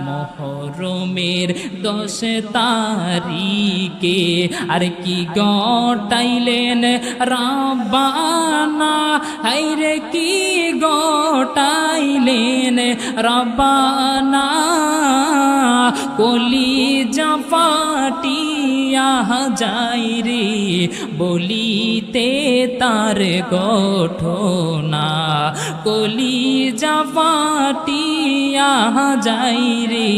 মোহরমের 10 তারিখে আর কি গটাইলেন রব্বানা, হায়রে কি গটাইলেন রব্বানা, কলিজা ফাটিয়া যায় রে বলিতে তার গঠনা, কলিজা ফাটিয়া যায় রে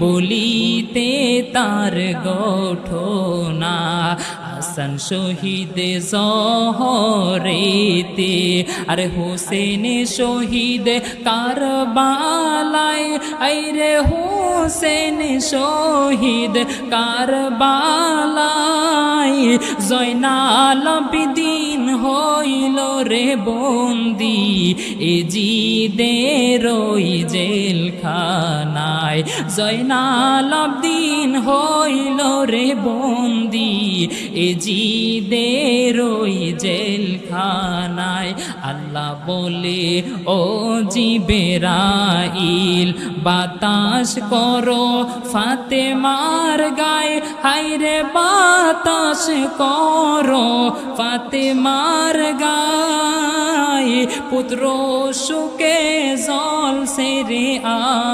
বলিতে তার গঠনা। হাসান শহীদ জহরেতে আর হোসেন শহীদ কারবালায়, আইরে হোসেন শহীদ কারবালায়, জয়নাল আবেদিন হইল রে বন্দি এ জিদের ওই জেলখানায়, জয়নাল আবেদিন হইল রে বন্দি এ জিদের ওই জেলখানায়। আল্লাহ বলে ও জিবরাইল বাতাস করো ফাতেমার গায়ে, হায়রে বাতাস করো ফাতেমার গায়ে, পুত্র সুকে জল সেরে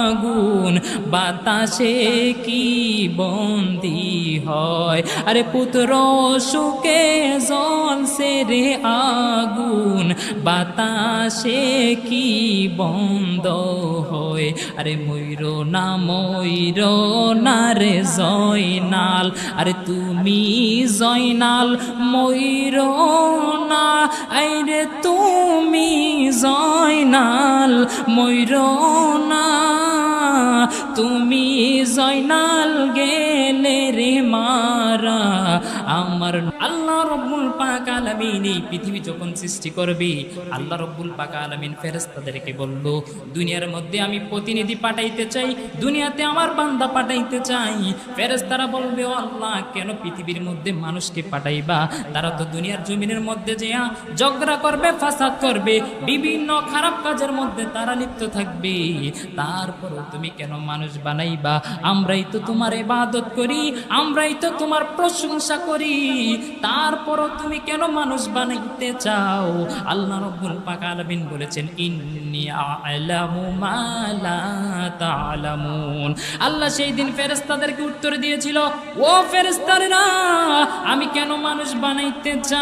আগুন বাতাসে কি বন্দি হয়, আরে পুত্র সুকে জল সেরে আগুন বাতাসে কি বন্ধ হয়। আরে ময়ূর না রে জয়নাল, আরে তুমি জয়নাল ময়ূর না, আইরে তুমি জয়নাল ময়ূর না, তুমি জয়নাল গেলে রে মারা আমার। আল্লাহ রব্বুল পাক আলামিন এই পৃথিবী যখন সৃষ্টি করবে, আল্লাহ রব্বুল পাক আলামিন ফেরেশতাদেরকে বলল, দুনিয়ার মধ্যে আমি প্রতিনিধি পাঠাইতে চাই, দুনিয়াতে আমার বান্দা পাঠাইতে চাই। ফেরেশতারা বলবে, ও আল্লাহ কেন পৃথিবীর মধ্যে মানুষকে পাঠাইবা? তারা তো দুনিয়ার জমিনের মধ্যে যেয়া ঝগড়া করবে, ফাসাদ করবে, বিভিন্ন খারাপ কাজের মধ্যে তারা লিপ্ত থাকবে। তারপরও তুমি কেন মানুষ বানাইবা? আমরাই তো তোমার ইবাদত করি, আমরাই তো তোমার প্রশংসা করি, তারপরও তুমি কেন মানুষ বানাইতে চাও? আল্লাহ রাব্বুল পাক আলামিন বলেছেন, ইন্নী আ'লামু মা লা তা'লামুন। আল্লাহ সেই দিন ফেরেশতাদেরকে উত্তর দিয়েছিল, ও ফেরেশতারা, আমি কেন মানুষ বানাইতে চাই?